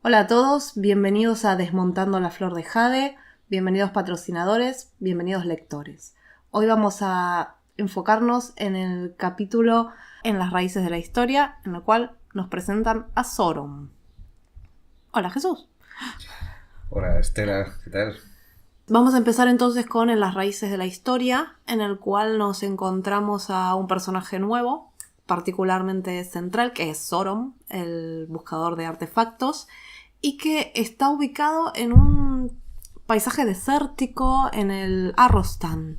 Hola a todos, bienvenidos a Desmontando la Flor de Jade, bienvenidos patrocinadores, bienvenidos lectores. Hoy vamos a enfocarnos en el capítulo En las raíces de la historia, en el cual nos presentan a Sauron. Hola Jesús. Hola Estela, ¿qué tal? Vamos a empezar entonces con En las raíces de la historia, en el cual nos encontramos a un personaje nuevo, particularmente central, que es Sauron, el buscador de artefactos, y que está ubicado en un paisaje desértico en el Arrostan.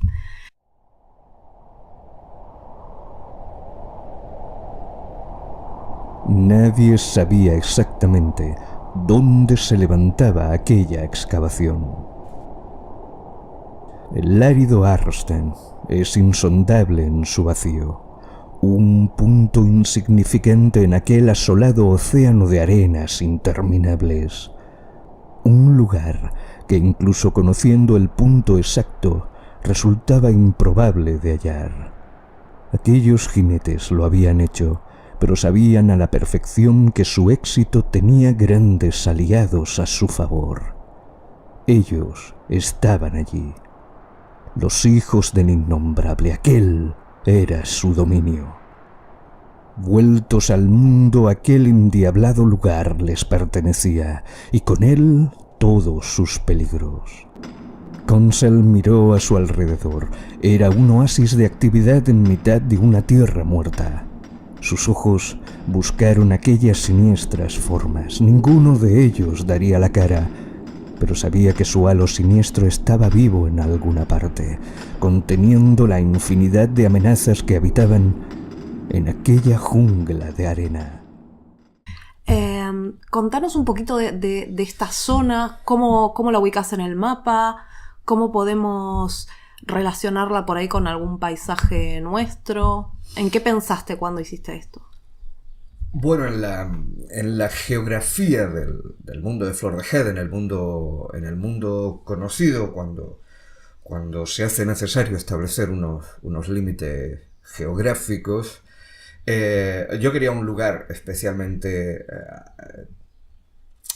Nadie sabía exactamente dónde se levantaba aquella excavación. El árido Arrostan es insondable en su vacío, un punto insignificante en aquel asolado océano de arenas interminables. Un lugar que, incluso conociendo el punto exacto, resultaba improbable de hallar. Aquellos jinetes lo habían hecho, pero sabían a la perfección que su éxito tenía grandes aliados a su favor. Ellos estaban allí. Los hijos del innombrable, aquel era su dominio. Vueltos al mundo, aquel endiablado lugar les pertenecía, y con él todos sus peligros. Consell miró a su alrededor. Era un oasis de actividad en mitad de una tierra muerta. Sus ojos buscaron aquellas siniestras formas. Ninguno de ellos daría la cara, pero sabía que su halo siniestro estaba vivo en alguna parte, conteniendo la infinidad de amenazas que habitaban en aquella jungla de arena. Contanos un poquito de esta zona, cómo la ubicas en el mapa, cómo podemos relacionarla por ahí con algún paisaje nuestro. ¿En qué pensaste cuando hiciste esto? Bueno, en la geografía del mundo de Flor de Jade, en el mundo conocido, cuando se hace necesario establecer unos límites geográficos, yo quería un lugar especialmente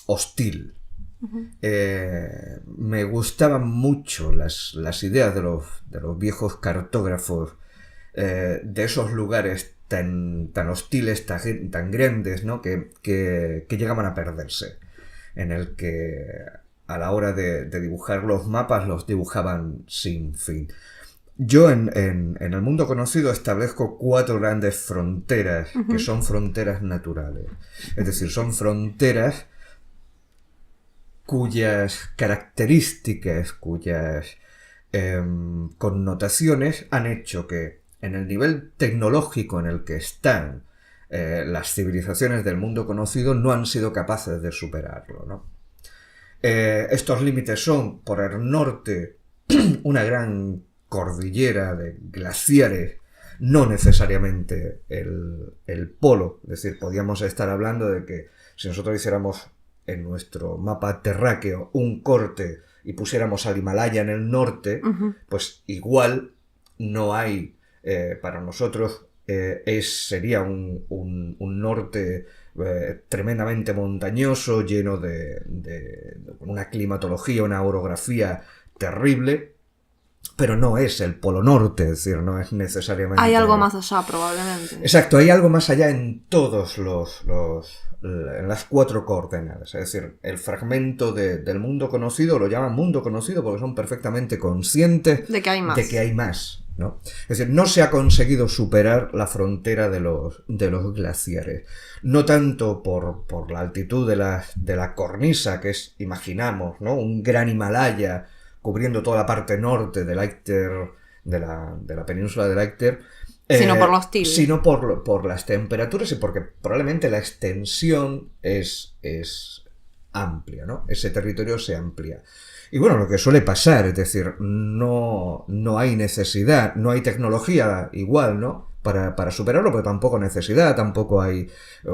hostil. Me gustaban mucho las ideas de los viejos cartógrafos, de esos lugares tan hostiles, tan grandes, ¿no? que llegaban a perderse, en el que a la hora de dibujar los mapas los dibujaban sin fin. Yo en el mundo conocido establezco 4 grandes fronteras, que son fronteras naturales. Es decir, son fronteras cuyas características, cuyas connotaciones han hecho que en el nivel tecnológico en el que están las civilizaciones del mundo conocido no han sido capaces de superarlo, ¿no? Estos límites son, por el norte, una gran cordillera de glaciares, no necesariamente el polo. Es decir, podríamos estar hablando de que si nosotros hiciéramos en nuestro mapa terráqueo un corte y pusiéramos al Himalaya en el norte, pues igual no hay, para nosotros sería un norte tremendamente montañoso, lleno de una climatología, una orografía terrible, pero no es el Polo Norte, es decir, no es necesariamente... Hay algo más allá, probablemente. Exacto, hay algo más allá en todos en las 4 coordenadas. Es decir, el fragmento del mundo conocido lo llaman mundo conocido porque son perfectamente conscientes de que hay más. ¿no? Es decir, no se ha conseguido superar la frontera de los glaciares. No tanto por la altitud de la cornisa, que es, imaginamos, ¿no? Un gran Himalaya cubriendo toda la parte norte del Aichter, de la península del Aichter, sino por lo hostil. Sino por las temperaturas y porque probablemente la extensión es amplia, ¿no? Ese territorio se amplía. Y bueno, lo que suele pasar, es decir, no hay necesidad, no hay tecnología igual, ¿no? Para superarlo, pero tampoco necesidad, tampoco hay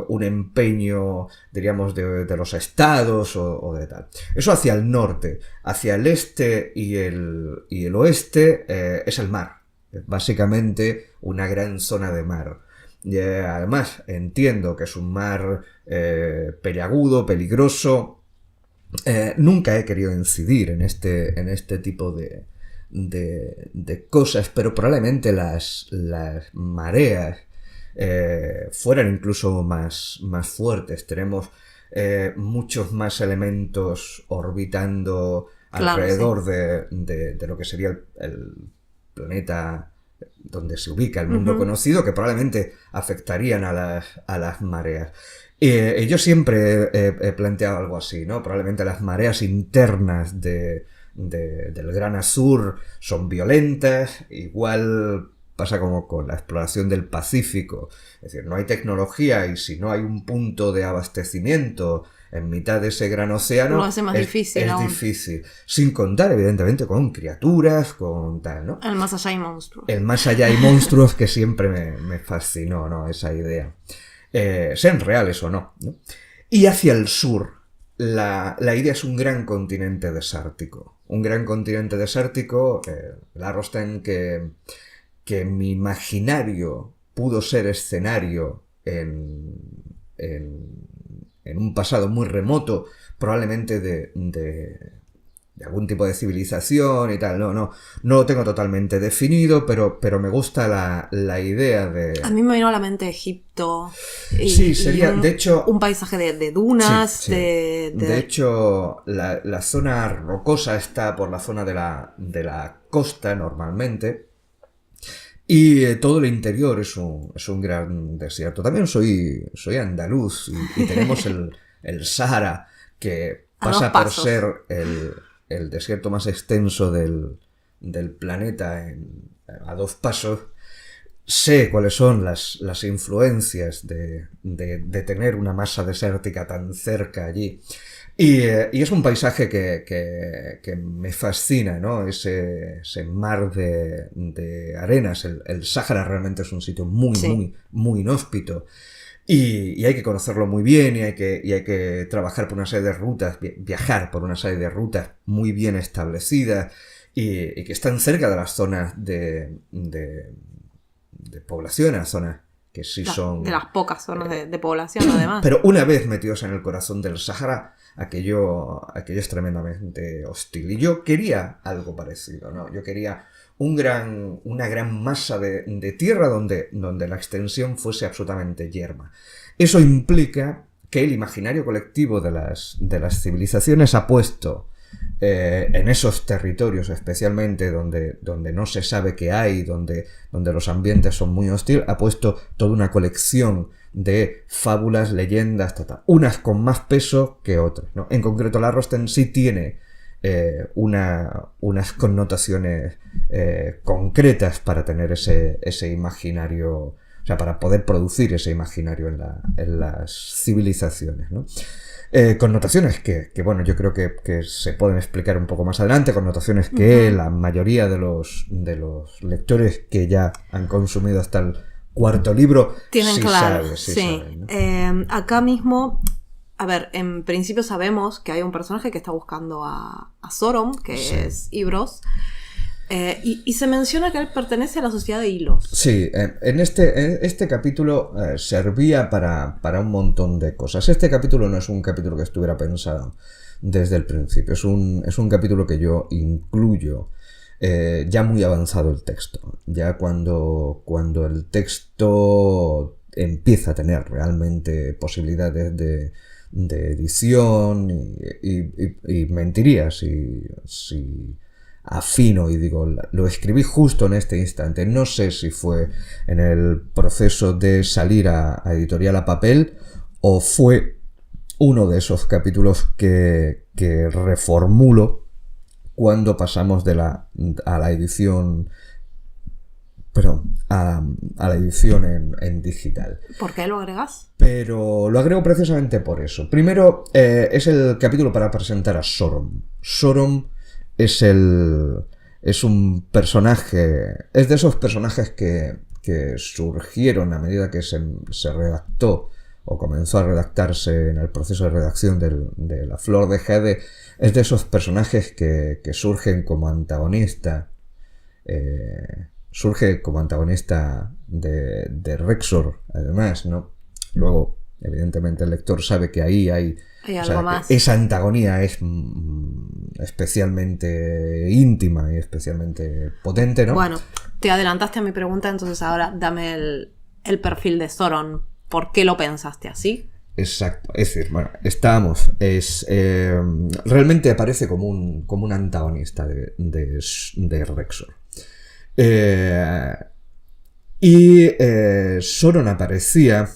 un empeño, diríamos, de los estados o de tal. Eso hacia el norte. Hacia el este y el oeste es el mar. Básicamente una gran zona de mar. Además, entiendo que es un mar peliagudo, peligroso. Nunca he querido incidir en este tipo de cosas, pero probablemente las mareas fueran incluso más fuertes. Tenemos muchos más elementos orbitando alrededor de lo que sería el planeta donde se ubica el mundo conocido, que probablemente afectarían a las mareas. Yo siempre he planteado algo así, ¿no? Probablemente las mareas internas del Gran Azur son violentas, igual pasa como con la exploración del Pacífico. Es decir, no hay tecnología y si no hay un punto de abastecimiento en mitad de ese gran océano, lo hace más difícil. Es difícil. Sin contar, evidentemente, con criaturas, con tal, ¿no? El más allá hay monstruos. El más allá hay monstruos que siempre me fascinó, ¿no? Esa idea. Sean reales o no, ¿no? Y hacia el sur, la idea es un gran continente desértico. Un gran continente desértico, Larrostan, que mi imaginario pudo ser escenario en un pasado muy remoto, probablemente de algún tipo de civilización y tal. No lo tengo totalmente definido, pero me gusta la idea de... A mí me vino a la mente Egipto. Sí, sería, de hecho... un paisaje de dunas. Sí. De hecho, la zona rocosa está por la zona de la costa normalmente. Y todo el interior es un gran desierto. También soy andaluz y tenemos el Sahara, que pasa por ser el desierto más extenso del planeta a 2 pasos. Sé cuáles son las influencias de tener una masa desértica tan cerca allí. Y es un paisaje que me fascina, ¿no? Ese mar de arenas. El Sáhara realmente es un sitio muy inhóspito. Y hay que conocerlo muy bien y hay que trabajar por una serie de rutas, viajar por una serie de rutas muy bien establecidas y que están cerca de las zonas de población, las zonas que sí son... De las pocas zonas de población, además. Pero una vez metidos en el corazón del Sáhara, aquello es tremendamente hostil. Y yo quería algo parecido, ¿no? Yo quería una gran masa de tierra donde la extensión fuese absolutamente yerma. Eso implica que el imaginario colectivo de las civilizaciones ha puesto en esos territorios, especialmente donde no se sabe qué hay, donde los ambientes son muy hostiles, ha puesto toda una colección de fábulas, leyendas, unas con más peso que otras, ¿no? En concreto, Larrostan sí tiene unas connotaciones concretas para tener ese imaginario, o sea, para poder producir ese imaginario en las civilizaciones, ¿no? Connotaciones que bueno, yo creo que se pueden explicar un poco más adelante, connotaciones que la mayoría de los lectores que ya han consumido hasta el 4º libro tienen sí claro. saben, ¿no? Acá mismo, a ver, en principio sabemos que hay un personaje que está buscando a Sorom, que es Ibros. Y se menciona que él pertenece a la sociedad de Hilos. Sí, en este capítulo servía para un montón de cosas. Este capítulo no es un capítulo que estuviera pensado desde el principio. Es un capítulo que yo incluyo ya muy avanzado el texto. Ya cuando el texto empieza a tener realmente posibilidades de edición y mentiría si afino y digo, lo escribí justo en este instante. No sé si fue en el proceso de salir a editorial a papel o fue uno de esos capítulos que reformulo cuando pasamos a la edición, perdón, a la edición en digital. ¿Por qué lo agregas? Pero lo agrego precisamente por eso. Primero, es el capítulo para presentar a Sorom. Sorom es un personaje, es de esos personajes que surgieron a medida que se redactó o comenzó a redactarse en el proceso de redacción de La Flor de Jade. Es de esos personajes que surgen como antagonista surge como antagonista de Rexor, además, ¿no? Luego, evidentemente, el lector sabe que ahí hay algo más. Esa antagonía es especialmente íntima y especialmente potente, ¿no? Bueno, te adelantaste a mi pregunta, entonces ahora dame el perfil de Sauron. ¿Por qué lo pensaste así? Exacto, es decir, bueno, realmente aparece como un antagonista de Rexor. Sauron aparecía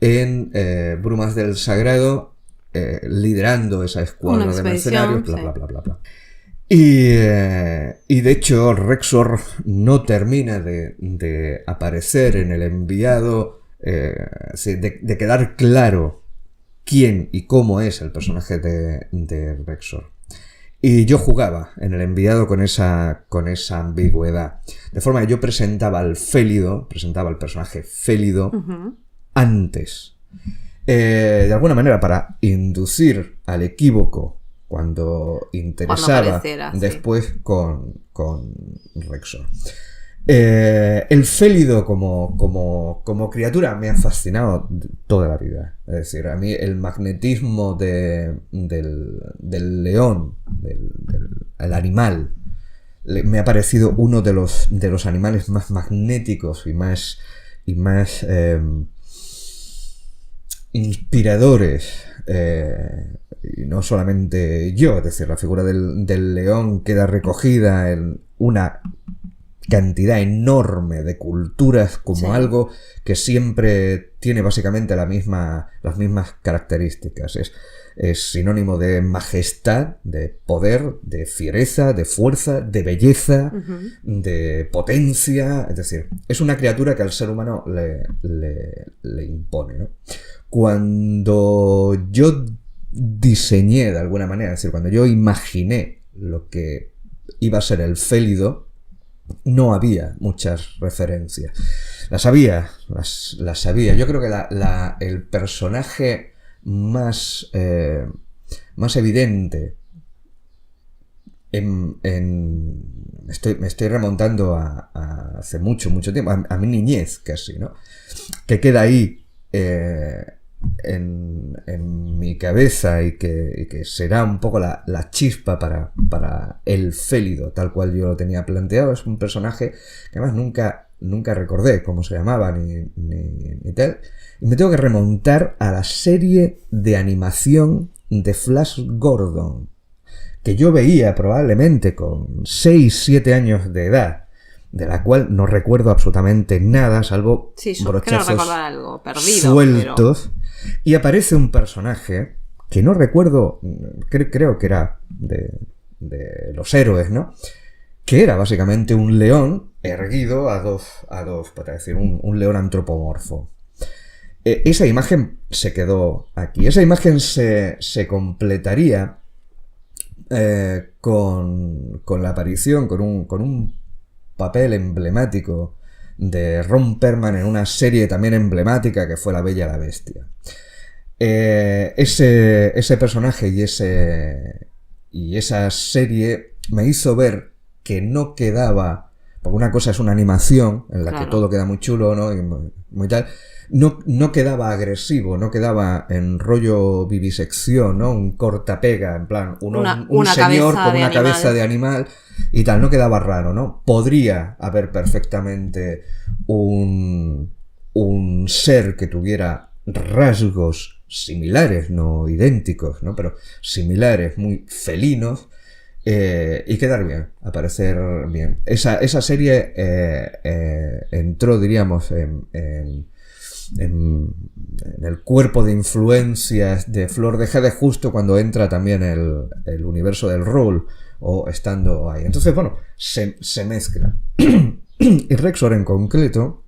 en Brumas del Sagrado, liderando esa escuadra de mercenarios, bla, bla, bla, bla, bla. Y de hecho Rexor no termina de aparecer en el enviado, de quedar claro quién y cómo es el personaje de Rexor. Y yo jugaba en el enviado con esa ambigüedad. De forma que yo presentaba al personaje félido antes. De alguna manera para inducir al equívoco cuando interesaba, después sí, con Rexor. El félido como criatura me ha fascinado toda la vida. Es decir, a mí el magnetismo del león, del animal, me ha parecido uno de los animales más magnéticos y más inspiradores. Y no solamente yo, es decir, la figura del león queda recogida en una cantidad enorme de culturas como sí, algo que siempre tiene básicamente las mismas características. Es sinónimo de majestad, de poder, de fiereza, de fuerza, de belleza, de potencia. Es decir, es una criatura que al ser humano le impone, ¿no? Cuando yo diseñé de alguna manera, es decir, cuando yo imaginé lo que iba a ser el félido, no había muchas referencias. Las había. Yo creo que el personaje más evidente me estoy remontando a hace mucho tiempo, a mi niñez casi, ¿no? Que queda ahí en mi cabeza y que será un poco la chispa para el félido, tal cual yo lo tenía planteado. Es un personaje que además nunca recordé cómo se llamaba ni tal. Y me tengo que remontar a la serie de animación de Flash Gordon, que yo veía probablemente con 6-7 años de edad, de la cual no recuerdo absolutamente nada, salvo brochazos recordar algo perdido, sueltos. Pero... Y aparece un personaje que no recuerdo, creo que era de los héroes, ¿no? Que era básicamente un león erguido a dos patas, es decir, un león antropomorfo. Esa imagen se quedó aquí. Esa imagen se completaría con la aparición, con un papel emblemático de Ron Perlman en una serie también emblemática que fue La Bella y la Bestia. Ese personaje y esa serie me hizo ver que no quedaba, porque una cosa es una animación en la que todo queda muy chulo, ¿no? Y muy tal. No quedaba agresivo, no quedaba en rollo vivisección, ¿no? Un cortapega, en plan, un señor con una cabeza de animal y tal, no quedaba raro, ¿no? Podría haber perfectamente un ser que tuviera rasgos similares, no idénticos, ¿no? Pero similares, muy felinos, y quedar bien, aparecer bien. Esa serie entró, diríamos, en el cuerpo de influencias de Flor de Jade justo cuando entra también el universo del rol o estando ahí. Entonces, bueno, se mezcla. Y Rexor en concreto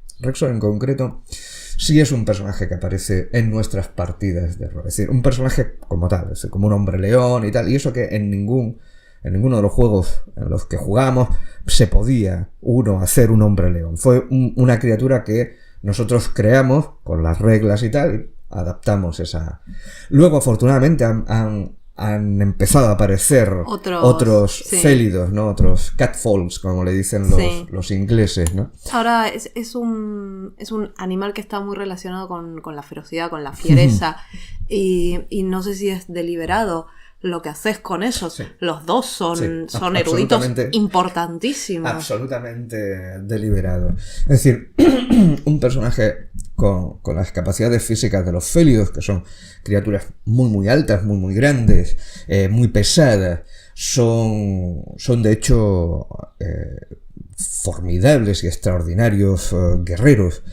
sí es un personaje que aparece en nuestras partidas de rol. Es decir, un personaje como tal, es decir, como un hombre león y tal. Y eso que en ninguno de los juegos en los que jugamos se podía uno hacer un hombre león. Fue una criatura que nosotros creamos con las reglas y tal, y adaptamos esa. Luego, afortunadamente, han han empezado a aparecer otros sí. félidos, ¿no? Otros catfalls, como le dicen los ingleses, ¿no? Ahora es un animal que está muy relacionado con la ferocidad, con la fiereza, y no sé si es deliberado lo que haces con ellos. Sí. Los dos son eruditos importantísimos. Absolutamente deliberado. Es decir, un personaje con las capacidades físicas de los félidos, que son criaturas muy muy altas, muy muy grandes, muy pesadas, son de hecho formidables y extraordinarios guerreros.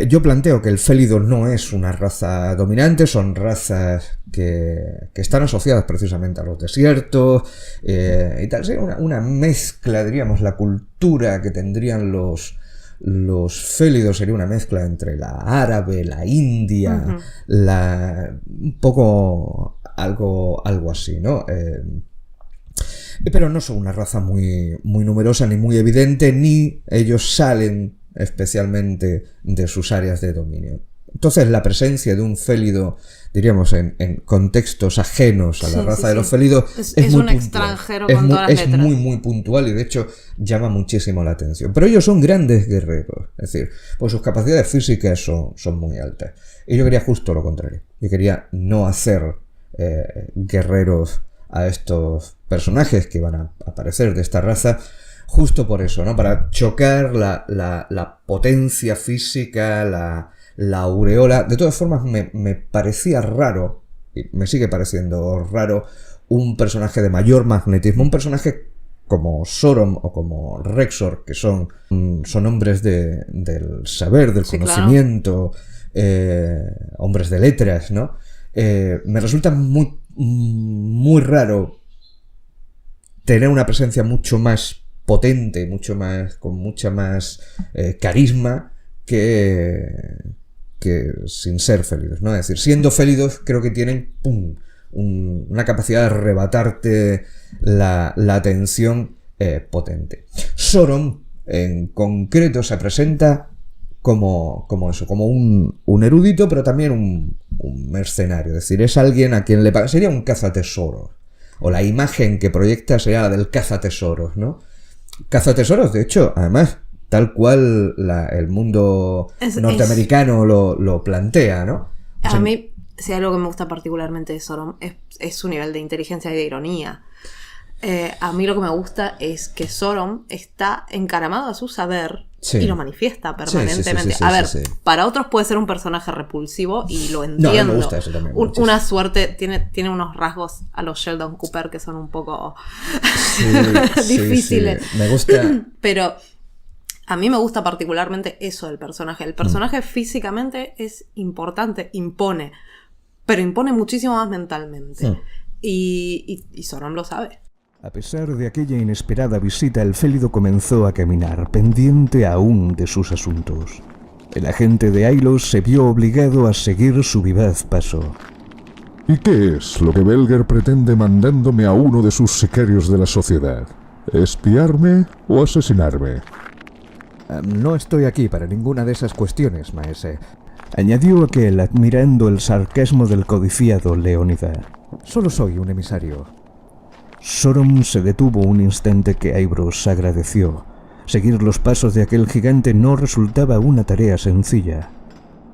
Yo planteo que el félido no es una raza dominante, son razas que están asociadas precisamente a los desiertos y tal. Sería una mezcla, diríamos, la cultura que tendrían los félidos sería una mezcla entre la árabe, la india, un poco algo así, ¿no? Pero no son una raza muy, muy numerosa ni muy evidente, ni ellos salen especialmente de sus áreas de dominio. Entonces la presencia de un félido, diríamos, en contextos ajenos a la raza de los félidos es muy un puntual. Extranjero con todas las letras. Es muy muy puntual y de hecho llama muchísimo la atención. Pero ellos son grandes guerreros, es decir, pues sus capacidades físicas son muy altas. Y yo quería justo lo contrario. Yo quería no hacer guerreros a estos personajes que van a aparecer de esta raza, justo por eso, ¿no? Para chocar la potencia física, la aureola. De todas formas, me parecía raro, y me sigue pareciendo raro, un personaje de mayor magnetismo, un personaje como Sorom o como Rexor, que son hombres del saber, del conocimiento, claro. Hombres de letras, ¿no? Me resulta muy, muy raro tener una presencia mucho más potente, con mucha más carisma que sin ser félidos, ¿no? Es decir, siendo félidos creo que tienen una capacidad de arrebatarte la atención potente. Sorom en concreto se presenta como eso, como un erudito, pero también un mercenario, es decir, es alguien a quien le paga, sería un cazatesoros, o la imagen que proyecta sería la del cazatesoros, ¿no? Cazatesoros, de hecho, además, tal cual el mundo norteamericano lo plantea, ¿no? O sea, a mí, si algo que me gusta particularmente de Sorom es su nivel de inteligencia y de ironía. A mí lo que me gusta es que Sorom está encaramado a su saber y lo manifiesta permanentemente. Para otros puede ser un personaje repulsivo y lo entiendo. No, me gusta eso también. Una suerte, tiene unos rasgos a los Sheldon Cooper que son un poco difíciles. Sí. Me gusta. Pero a mí me gusta particularmente eso del personaje. El personaje físicamente es importante, impone, pero impone muchísimo más mentalmente. Y Sorom lo sabe. A pesar de aquella inesperada visita, el félido comenzó a caminar, pendiente aún de sus asuntos. El agente de Ailos se vio obligado a seguir su vivaz paso. ¿Y qué es lo que Belger pretende mandándome a uno de sus sicarios de la sociedad? ¿Espiarme o asesinarme? No estoy aquí para ninguna de esas cuestiones, maese, añadió aquel, admirando el sarcasmo del codiciado Leónida. Solo soy un emisario. Sorom se detuvo un instante que Aibros agradeció. Seguir los pasos de aquel gigante no resultaba una tarea sencilla.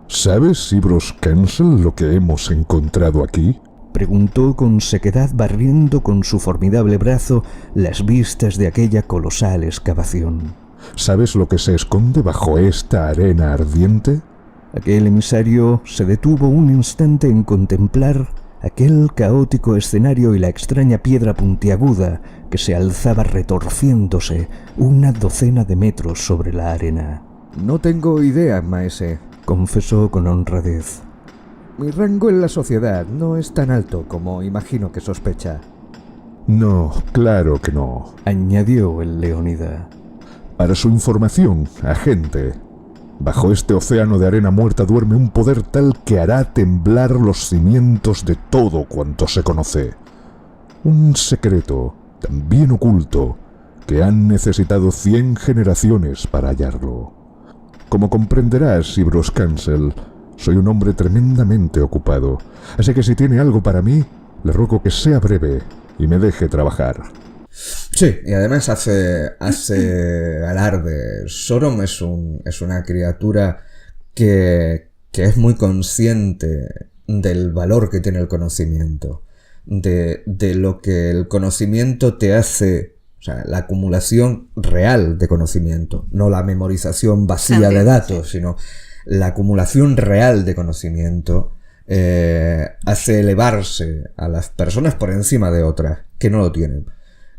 ¿Sabes, Ibros Kensel, lo que hemos encontrado aquí? Preguntó con sequedad, barriendo con su formidable brazo las vistas de aquella colosal excavación. ¿Sabes lo que se esconde bajo esta arena ardiente? Aquel emisario se detuvo un instante en contemplar aquel caótico escenario y la extraña piedra puntiaguda que se alzaba retorciéndose una docena de metros sobre la arena. No tengo idea, maese, confesó con honradez. Mi rango en la sociedad no es tan alto como imagino que sospecha. No, claro que no, añadió el Leónida. Para su información, agente, bajo este océano de arena muerta duerme un poder tal que hará temblar los cimientos de todo cuanto se conoce. Un secreto tan bien oculto que han necesitado 100 generaciones para hallarlo. Como comprenderás, Ibros Cancel, soy un hombre tremendamente ocupado, así que si tiene algo para mí, Le ruego que sea breve y me deje trabajar. Sí, y además hace alarde. Sorom es una criatura que es muy consciente del valor que tiene el conocimiento, de lo que el conocimiento te hace, o sea, la acumulación real de conocimiento, no la memorización vacía de datos, sino la acumulación real de conocimiento hace elevarse a las personas por encima de otras que no lo tienen.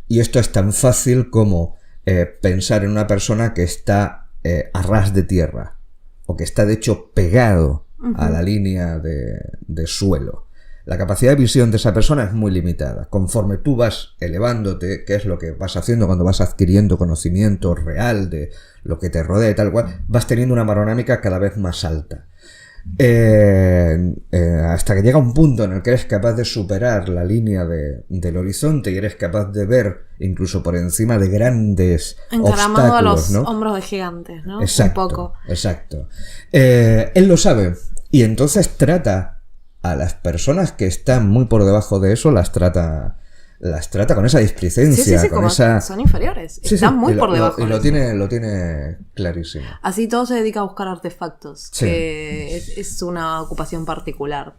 Y esto es tan fácil como pensar en una persona que está a ras de tierra, o que está de hecho pegado a la línea de suelo. La capacidad de visión de esa persona es muy limitada. Conforme tú vas elevándote, que es lo que vas haciendo cuando vas adquiriendo conocimiento real de lo que te rodea y tal cual, vas teniendo una panorámica cada vez más alta. Hasta que llega un punto en el que eres capaz de superar la línea del horizonte y eres capaz de ver incluso por encima de grandes encaramado obstáculos, a los ¿no? hombros de gigantes, ¿no? Exacto, un poco. exacto. Él lo sabe y entonces trata a las personas que están muy por debajo de eso, las trata con esa displicencia, Sí, con como esa... son inferiores, están muy por debajo. Y lo tiene clarísimo. Así todo se dedica a buscar artefactos, Sí. que es una ocupación particular.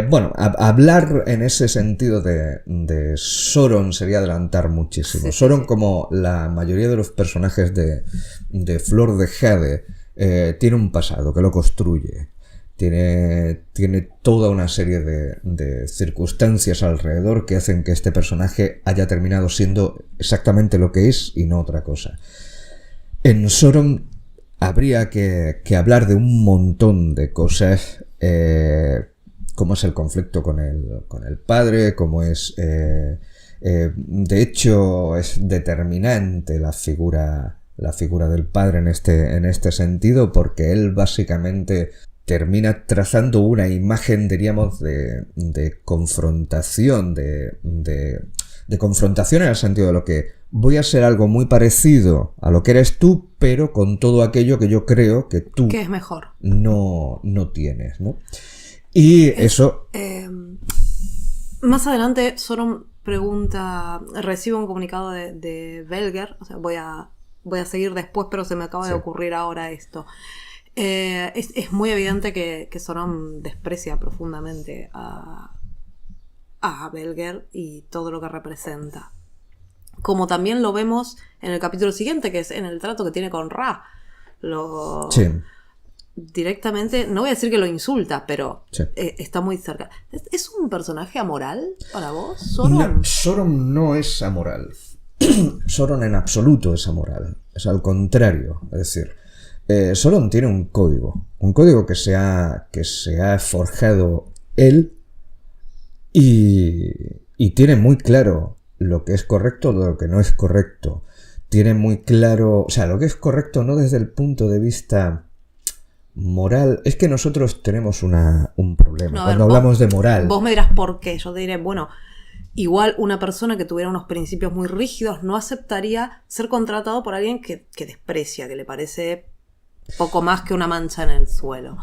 Bueno, hablar en ese sentido de Sauron sería adelantar muchísimo. Sí, Sauron, sí. como la mayoría de los personajes de Flor de Jade, tiene un pasado que lo construye. Tiene toda una serie de circunstancias alrededor que hacen que este personaje haya terminado siendo exactamente lo que es y no otra cosa. En Sauron habría que hablar de un montón de cosas, como es el conflicto con el padre, como es... de hecho, es determinante la figura del padre en este sentido, porque él básicamente termina trazando una imagen, diríamos, de confrontación, de confrontación en el sentido de lo que voy a ser algo muy parecido a lo que eres tú, pero con todo aquello que yo creo que tú ¿Qué es mejor? no tienes, ¿no? Y eso... Más adelante, Sauron recibe un comunicado de Belger, o sea, voy a seguir después, pero se me acaba de ocurrir ahora esto. Es muy evidente que Sauron desprecia profundamente a Belger y todo lo que representa. Como también lo vemos en el capítulo siguiente, que es en el trato que tiene con Ra. Sí. Directamente, no voy a decir que lo insulta, pero Sí. está muy cerca. ¿Es un personaje amoral para vos, Sauron? No, Sauron no es amoral. Sauron en absoluto es amoral. Es al contrario. Es decir, Sauron tiene un código que se ha forjado él y tiene muy claro lo que es correcto de lo que no es correcto. Tiene muy claro, o sea, lo que es correcto no desde el punto de vista moral. Es que nosotros tenemos un problema No, a ver, cuando hablamos de moral. Vos me dirás por qué. Yo te diré, bueno, igual una persona que tuviera unos principios muy rígidos no aceptaría ser contratado por alguien que desprecia, que le parece poco más que una mancha en el suelo.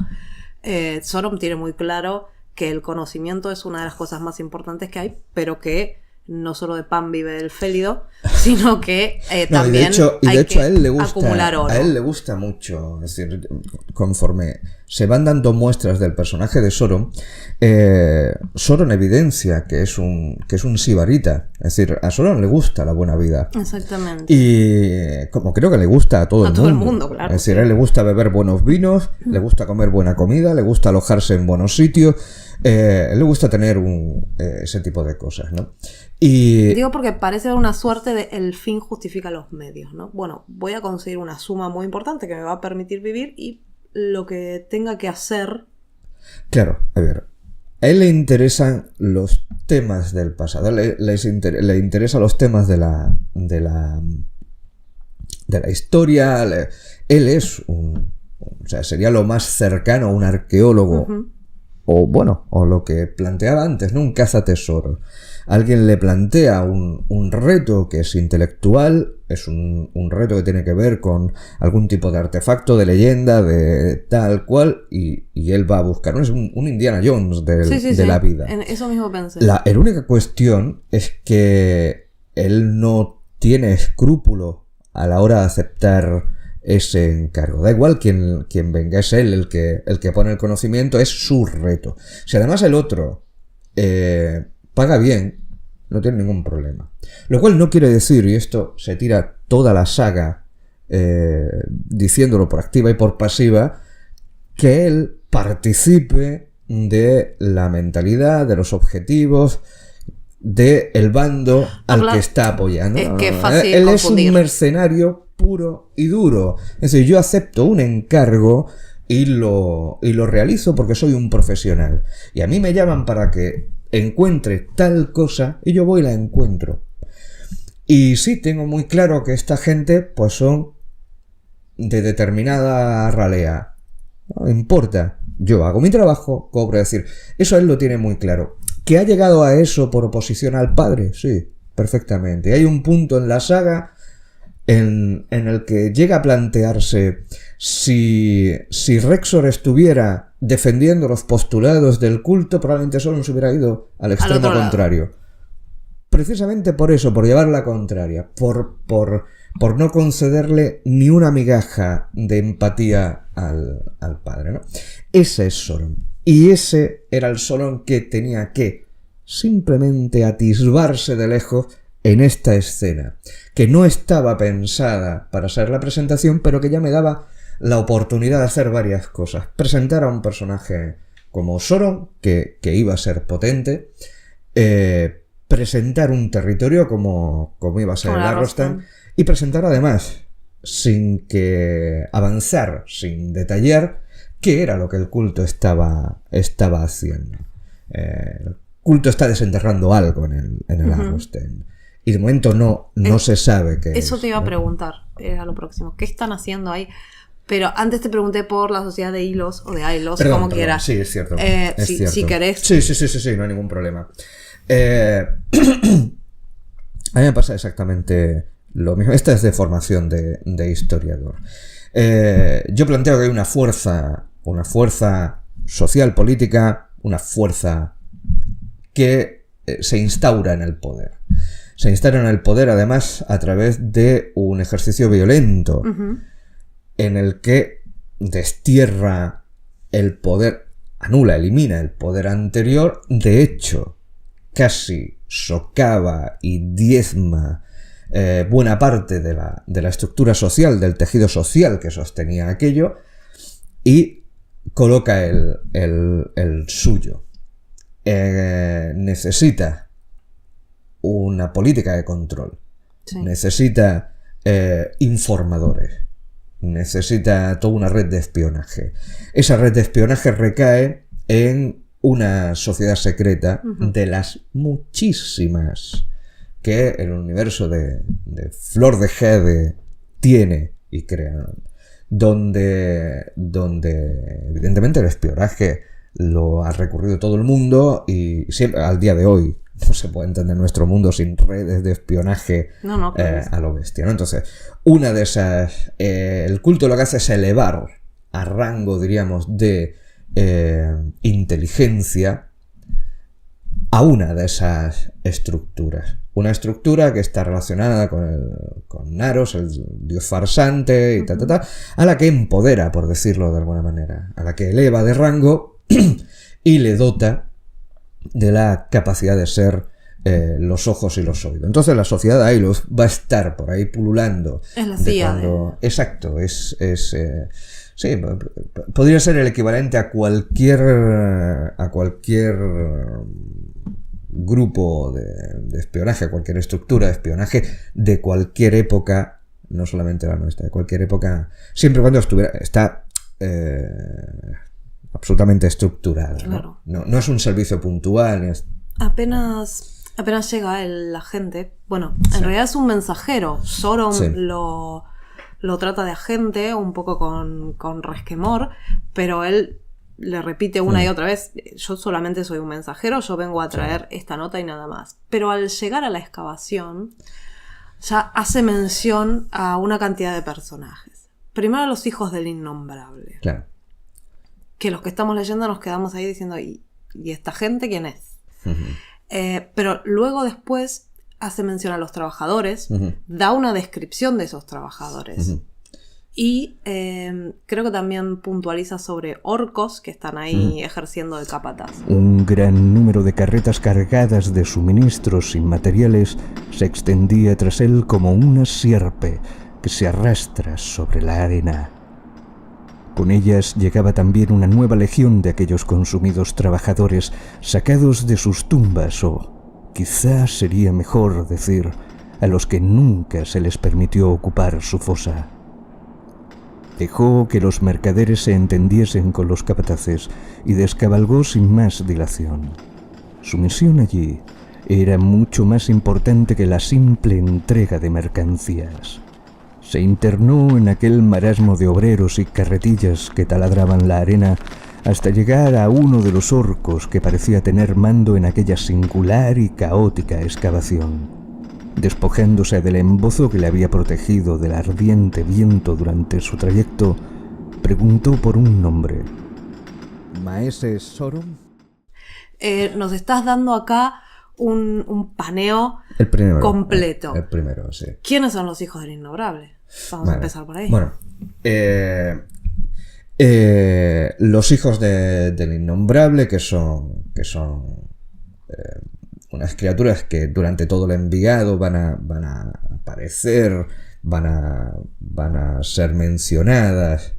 Sauron tiene muy claro que el conocimiento es una de las cosas más importantes que hay, pero que no solo de pan vive el félido, sino que también y de hecho hay a él le que acumular oro. A él le gusta mucho, es decir, conforme se van dando muestras del personaje de Sauron, Sauron evidencia que es un sibarita, es decir, a Sauron le gusta la buena vida. Exactamente. Y como creo que le gusta a todo el mundo. Claro. Es decir, a él le gusta beber buenos vinos, le gusta comer buena comida, le gusta alojarse en buenos sitios, le gusta tener ese tipo de cosas, ¿no? Y digo porque parece haber una suerte de el fin justifica los medios, ¿no? Bueno, voy a conseguir una suma muy importante que me va a permitir vivir y lo que tenga que hacer. Claro, a ver, a él le interesan los temas del pasado, le interesan los temas de la historia. Él es o sea, sería lo más cercano a un arqueólogo. Uh-huh. O bueno, o lo que planteaba antes, ¿no? Un cazatesoro. alguien le plantea un reto que es intelectual, es un reto que tiene que ver con algún tipo de artefacto, de leyenda, de tal cual, y él va a buscar, ¿no? Es un Indiana Jones de la vida. En eso mismo pensé. La única cuestión es que él no tiene escrúpulo a la hora de aceptar ese encargo. Da igual quien venga, es él el que pone el conocimiento, es su reto. Si además el otro paga bien, no tiene ningún problema. Lo cual no quiere decir, y esto se tira toda la saga diciéndolo por activa y por pasiva, que él participe de la mentalidad, de los objetivos del bando al que está apoyando. Es que es fácil él confundir. es un mercenario puro y duro. Es decir, yo acepto un encargo y lo realizo porque soy un profesional. Y a mí me llaman para que encuentre tal cosa y yo voy y la encuentro. Y sí, tengo muy claro que esta gente pues son de determinada ralea. No importa. Yo hago mi trabajo, cobro. Es decir, eso él lo tiene muy claro. ¿Que ha llegado a eso por oposición al padre? Sí, perfectamente. Hay un punto en la saga en el que llega a plantearse si Rexor estuviera defendiendo los postulados del culto, probablemente solo se hubiera ido al extremo contrario. Precisamente por eso, por llevar la contraria, por no concederle ni una migaja de empatía al padre, ¿no? Ese es Sauron. Y ese era el Sauron que tenía que simplemente atisbarse de lejos en esta escena, que no estaba pensada para ser la presentación, pero que ya me daba la oportunidad de hacer varias cosas. Presentar a un personaje como Sauron, que iba a ser potente, presentar un territorio como iba a ser el Arrostan, y presentar además, sin que avanzar, sin detallar, qué era lo que el culto estaba haciendo. El culto está desenterrando algo en el Arrostan. Y de momento no se sabe qué es. Eso te iba a preguntar, era lo próximo. ¿Qué están haciendo ahí? Pero antes te pregunté por la sociedad de Hilos o de Ailos, como quieras. Sí, es cierto. Si querés. Sí, no hay ningún problema. A mí me pasa exactamente lo mismo. Esta es de formación de historiador. Yo planteo que hay una fuerza social, política, una fuerza que se instaura en el poder. Se instaura en el poder, además, a través de un ejercicio violento, en el que destierra el poder, anula, elimina el poder anterior, de hecho, casi socava y diezma buena parte de la estructura social, del tejido social que sostenía aquello, y coloca el suyo. Necesita una política de control, necesita informadores, necesita toda una red de espionaje. Esa red de espionaje recae en una sociedad secreta de las muchísimas que el universo de Flor de Hede tiene y crea, donde evidentemente el espionaje lo ha recurrido todo el mundo y siempre, al día de hoy, no se puede entender nuestro mundo sin redes de espionaje a lo bestia, ¿no? Entonces, una de esas... el culto lo que hace es elevar a rango, diríamos, de inteligencia a una de esas estructuras. Una estructura que está relacionada con Naros, el dios farsante, y a la que empodera, por decirlo de alguna manera, a la que eleva de rango y le dota de la capacidad de ser los ojos y los oídos. Entonces la sociedad de Ailos va a estar por ahí pululando. Es la CIA. Exacto, sí, podría ser el equivalente a cualquier grupo de espionaje, a cualquier estructura de espionaje de cualquier época, no solamente la nuestra, de cualquier época, siempre y cuando está absolutamente estructurada. Claro. No es un servicio puntual. Apenas llega la gente. Bueno, en realidad es un mensajero. Sauron lo trata de agente, un poco con resquemor, pero él le repite una y otra vez, yo solamente soy un mensajero, yo vengo a traer esta nota y nada más. Pero al llegar a la excavación, ya hace mención a una cantidad de personajes. Primero a los hijos del innombrable. Claro. Que los que estamos leyendo nos quedamos ahí diciendo, ¿y esta gente quién es? Pero luego después hace mención a los trabajadores, da una descripción de esos trabajadores. Y creo que también puntualiza sobre orcos que están ahí ejerciendo de capataz. Un gran número de carretas cargadas de suministros y materiales se extendía tras él como una sierpe que se arrastra sobre la arena. Con ellas llegaba también una nueva legión de aquellos consumidos trabajadores sacados de sus tumbas, o quizás sería mejor decir, a los que nunca se les permitió ocupar su fosa. Dejó que los mercaderes se entendiesen con los capataces y descabalgó sin más dilación. Su misión allí era mucho más importante que la simple entrega de mercancías. Se internó en aquel marasmo de obreros y carretillas que taladraban la arena hasta llegar a uno de los orcos que parecía tener mando en aquella singular y caótica excavación. Despojándose del embozo que le había protegido del ardiente viento durante su trayecto, preguntó por un nombre. ¿Maese Sorum? Nos estás dando acá un paneo El primero, completo. El primero, sí. ¿Quiénes son los hijos del innombrable? Vamos a empezar por ahí. Bueno, los hijos del innombrable, que son unas criaturas que durante todo el enviado van a aparecer, van a ser mencionadas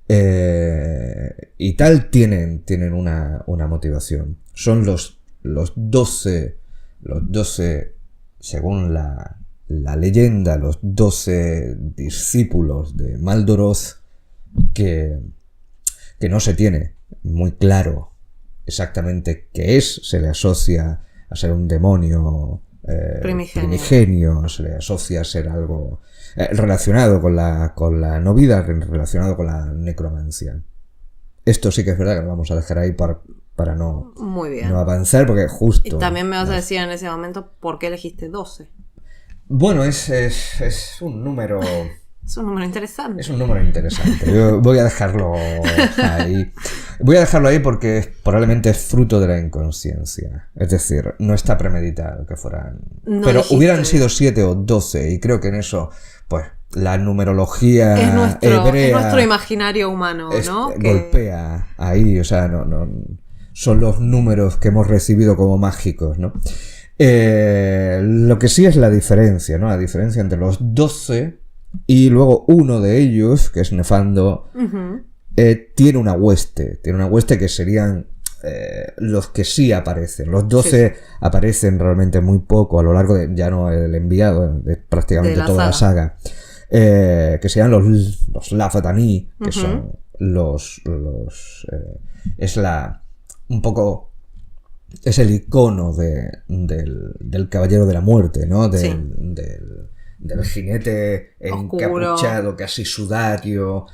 y tal, tienen una motivación. Son los 12, según la leyenda, los 12 discípulos de Maldoroth, que no se tiene muy claro exactamente qué es. Se le asocia a ser un demonio primigenio, se le asocia a ser algo relacionado con la no vida, relacionado con la necromancia. Esto sí que es verdad que lo vamos a dejar ahí para no avanzar, porque justo... Y también me vas a decir en ese momento por qué elegiste 12. Bueno, es un número... Es un número interesante. Es un número interesante. Yo voy a dejarlo ahí. Voy a dejarlo ahí porque probablemente es fruto de la inconsciencia. Es decir, no está premeditado que fueran... No pero dijiste. Hubieran sido 7 o 12 y creo que en eso, pues, la numerología es hebrea... nuestro imaginario humano, ¿no? Golpea ahí, o sea, no son los números que hemos recibido como mágicos, ¿no? Lo que sí es la diferencia, ¿no? La diferencia entre los 12... y luego uno de ellos, que es Nefando, tiene una hueste que serían los que sí aparecen. Los 12 aparecen realmente muy poco a lo largo de, ya no el enviado, de prácticamente de toda la saga. Que serían los Lafatani, que son es un poco... es el icono del Caballero de la Muerte, ¿no? Del jinete encapuchado, casi sudario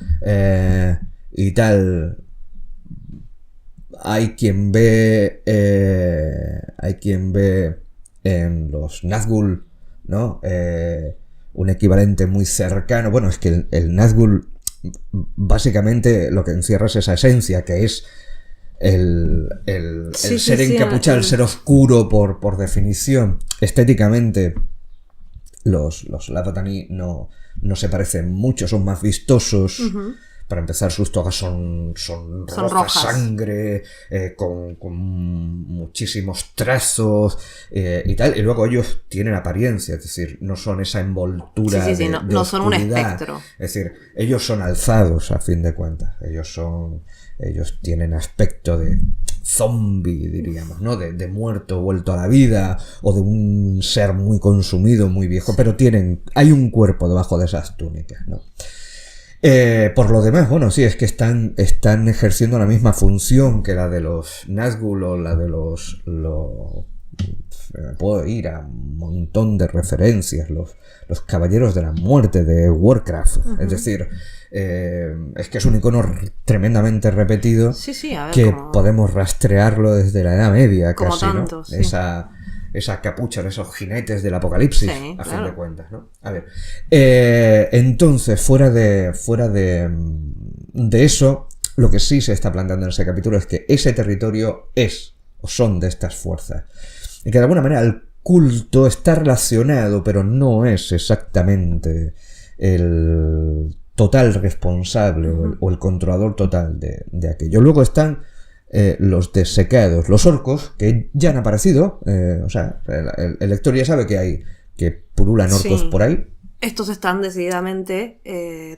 y tal. Hay quien ve en los Nazgûl, ¿no? Un equivalente muy cercano. Bueno, es que el Nazgûl básicamente lo que encierra es esa esencia, que es el ser encapuchado, el ser oscuro por definición. Estéticamente los Lafatani no se parecen mucho, son más vistosos. Para empezar, sus togas son rojas, sangre, con muchísimos trazos y tal. Y luego ellos tienen apariencia, es decir, no son esa envoltura de no son un espectro. Es decir, ellos son alzados a fin de cuentas. Ellos tienen aspecto de zombie, diríamos, ¿no? De muerto vuelto a la vida, o de un ser muy consumido, muy viejo, pero hay un cuerpo debajo de esas túnicas, ¿no? Por lo demás, bueno, sí, es que están ejerciendo la misma función que la de los Nazgûl o la de los puedo ir a un montón de referencias, los Caballeros de la Muerte de Warcraft. Es decir, es que es un icono tremendamente repetido, Sí, a ver, que como... podemos rastrearlo desde la Edad Media, como casi, tanto, ¿no? sí. Esa capucha de esos jinetes del apocalipsis, Sí, a claro. fin de cuentas, ¿no? A ver, entonces, fuera de eso, lo que sí se está planteando en ese capítulo es que ese territorio es o son de estas fuerzas. Y que de alguna manera el culto está relacionado, pero no es exactamente el total responsable o el controlador total de aquello. Luego están los desecados, los orcos, que ya han aparecido. O sea, el lector ya sabe que pululan orcos por ahí. Estos están decididamente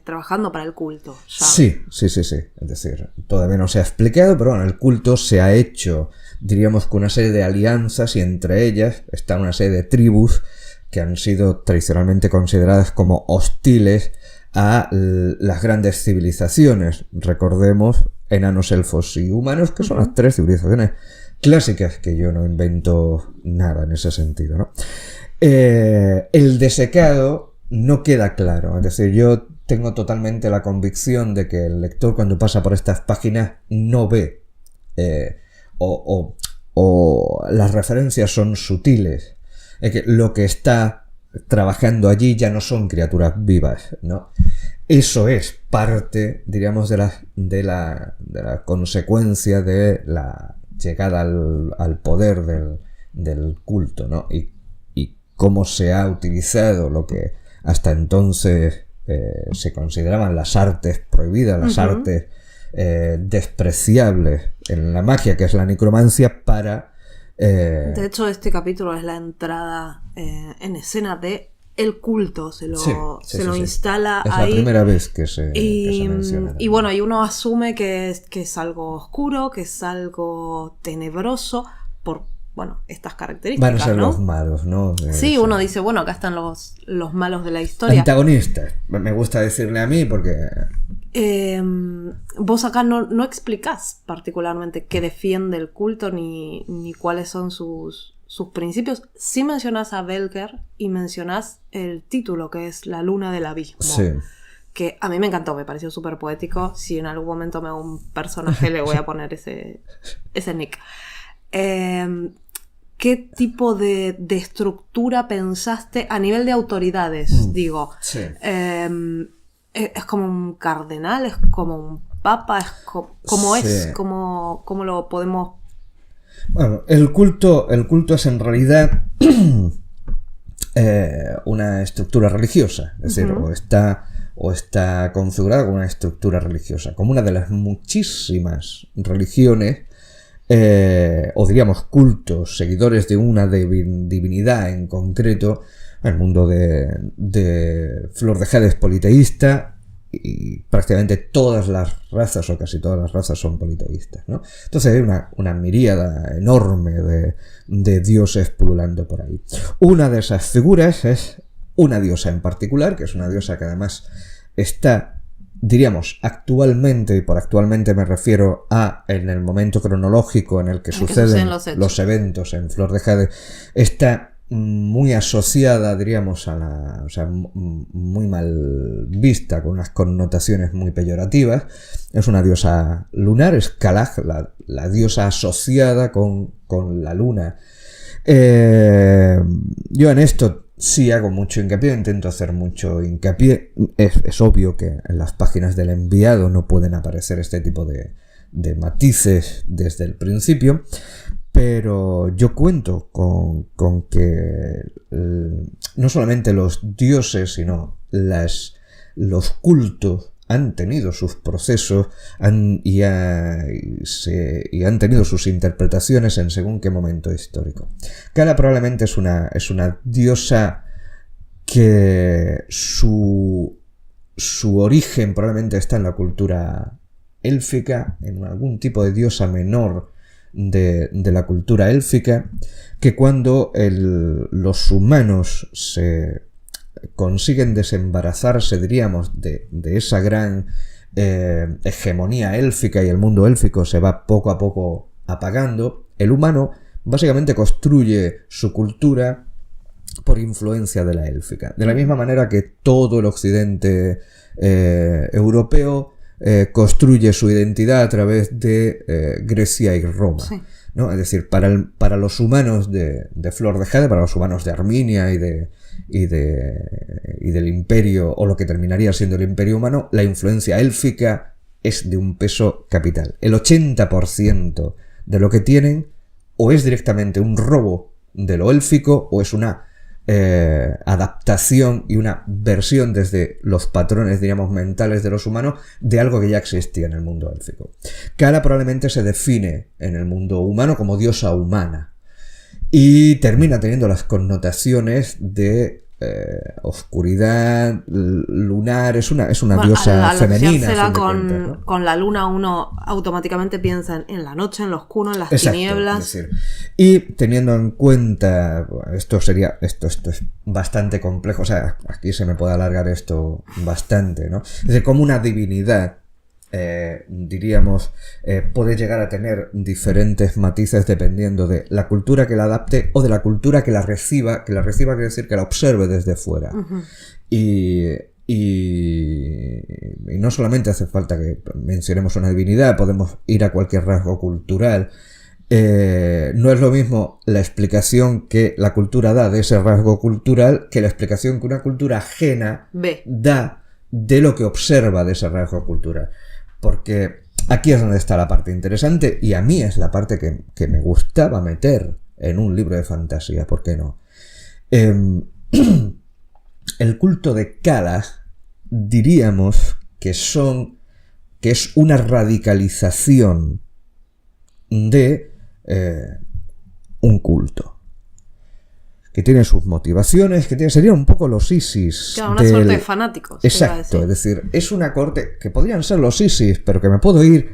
trabajando para el culto. Ya. Sí. Es decir, todavía no se ha explicado, pero bueno, el culto se ha hecho, diríamos, con una serie de alianzas, y entre ellas están una serie de tribus que han sido tradicionalmente consideradas como hostiles a las grandes civilizaciones. Recordemos, enanos, elfos y humanos, que son las tres civilizaciones clásicas, que yo no invento nada en ese sentido, ¿no? El desecado no queda claro. Es decir, yo tengo totalmente la convicción de que el lector, cuando pasa por estas páginas, no ve o las referencias son sutiles. Es que lo que está trabajando allí ya no son criaturas vivas, ¿no? Eso es parte, diríamos, de la consecuencia de la llegada al poder del culto, ¿no? Y cómo se ha utilizado lo que hasta entonces se consideraban las artes prohibidas, las artes despreciables en la magia, que es la necromancia, para... De hecho, este capítulo es la entrada en escena de el culto. Se lo instala es ahí. Es la primera vez que se menciona. Y bueno, y uno asume que es algo oscuro, que es algo tenebroso, por... bueno, estas características, van a ser, ¿no? los malos, ¿no? Sí, uno dice, bueno, acá están los malos de la historia. Antagonistas, me gusta decirle a mí, porque... Vos acá no explicás particularmente qué defiende el culto ni cuáles son sus principios. Sí mencionás a Belker y mencionás el título, que es La Luna del Abismo. Sí. Que a mí me encantó, me pareció súper poético. Si en algún momento me hago un personaje, le voy a poner ese nick. ¿Qué tipo de estructura pensaste a nivel de autoridades? Digo, Sí. ¿Es como un cardenal? ¿Es como un papa? ¿Cómo Sí. es? ¿Cómo lo podemos...? Bueno, el culto es en realidad una estructura religiosa. Es decir, o está configurada como una estructura religiosa, como una de las muchísimas religiones, o diríamos cultos, seguidores de una divinidad en concreto. El mundo de Flor de Jade es politeísta, y prácticamente todas las razas, o casi todas las razas, son politeístas, ¿no? Entonces hay una miríada enorme de dioses pululando por ahí. Una de esas figuras es una diosa en particular, que es una diosa que además está, diríamos, actualmente, y por actualmente me refiero en el momento cronológico en el que suceden los eventos en Flor de Jade, está muy asociada, diríamos, o sea, muy mal vista, con unas connotaciones muy peyorativas. Es una diosa lunar, es Kalag, la diosa asociada con la luna. Yo en esto sí hago mucho hincapié, intento hacer mucho hincapié. Es obvio que en las páginas del enviado no pueden aparecer este tipo de matices desde el principio, pero yo cuento con que no solamente los dioses, sino los cultos han tenido sus procesos y han tenido sus interpretaciones en según qué momento histórico. Kala probablemente es una diosa que su origen probablemente está en la cultura élfica, en algún tipo de diosa menor de la cultura élfica, que cuando los humanos se consiguen desembarazarse, diríamos, de esa gran hegemonía élfica, y el mundo élfico se va poco a poco apagando, el humano básicamente construye su cultura por influencia de la élfica. De la misma manera que todo el occidente europeo construye su identidad a través de Grecia y Roma. Sí. ¿No? Es decir, para los humanos de Flor de Jade, para los humanos de Arminia y del imperio, o lo que terminaría siendo el imperio humano, la influencia élfica es de un peso capital. El 80% de lo que tienen o es directamente un robo de lo élfico o es una adaptación y una versión desde los patrones, diríamos, mentales de los humanos de algo que ya existía en el mundo élfico. Kala probablemente se define en el mundo humano como diosa humana y termina teniendo las connotaciones de oscuridad lunar. Es una diosa al femenina. asociársela ¿no? con la luna, uno automáticamente piensa en la noche, en lo oscuro, en las tinieblas. Es decir, y teniendo en cuenta, esto es bastante complejo, o sea, aquí se me puede alargar esto bastante, ¿no? Es decir, como una divinidad, diríamos, puede llegar a tener diferentes matices dependiendo de la cultura que la adapte o de la cultura que la reciba quiere decir que la observe desde fuera. Uh-huh. Y no solamente hace falta que mencionemos una divinidad, podemos ir a cualquier rasgo cultural. No es lo mismo la explicación que la cultura da de ese rasgo cultural que la explicación que una cultura ajena da de lo que observa de ese rasgo cultural. Porque aquí es donde está la parte interesante y a mí es la parte que me gustaba meter en un libro de fantasía, ¿por qué no? El culto de Kala, diríamos que es una radicalización de un culto que tiene sus motivaciones, serían un poco los ISIS. Claro, una suerte de fanáticos. Exacto, es decir, es una corte que podrían ser los ISIS, pero que me puedo ir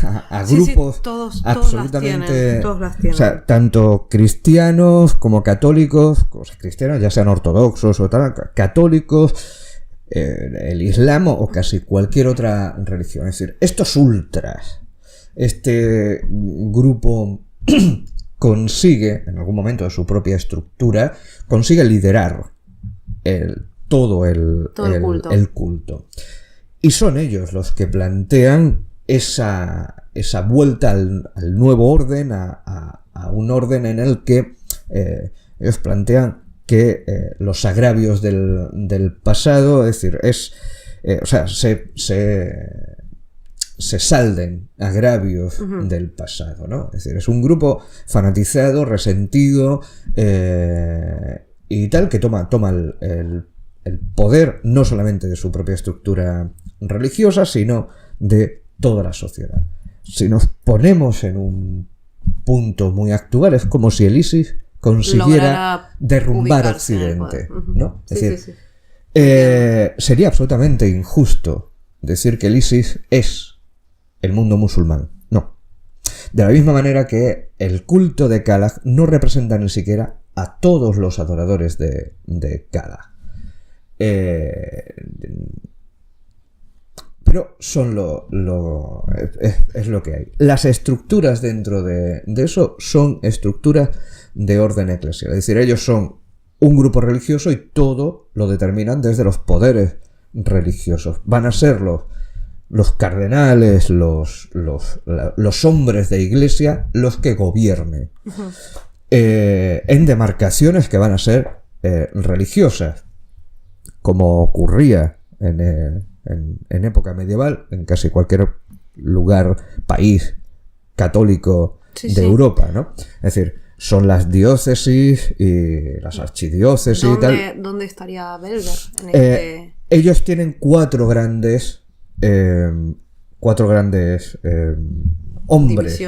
a grupos todos absolutamente... todos las tienen. O sea, tanto cristianos como católicos, cristianos ya sean ortodoxos o tal, católicos, el islam o casi cualquier otra religión. Es decir, estos ultras, este grupo... consigue, en algún momento de su propia estructura, consigue liderar todo el culto. Y son ellos los que plantean esa vuelta al nuevo orden, a un orden en el que ellos plantean que los agravios del pasado, es decir, se salden agravios del pasado, ¿no? Es decir, es un grupo fanatizado, resentido y tal, que toma el poder no solamente de su propia estructura religiosa, sino de toda la sociedad. Si nos ponemos en un punto muy actual, es como si el ISIS consiguiera derrumbar Occidente, ¿no? Es decir, sería absolutamente injusto decir que el ISIS es el mundo musulmán. No. De la misma manera que el culto de Kala no representa ni siquiera a todos los adoradores de Kala. Pero son es lo que hay. Las estructuras dentro de eso son estructuras de orden eclesial. Es decir, ellos son un grupo religioso y todo lo determinan desde los poderes religiosos. Van a ser los cardenales, los hombres de iglesia, los que gobiernen. Uh-huh. En demarcaciones que van a ser religiosas, como ocurría en época medieval, en casi cualquier lugar, país católico de Europa, ¿no? Es decir, son las diócesis y las archidiócesis y tal. ¿Dónde estaría Belver? Ellos tienen cuatro grandes hombres,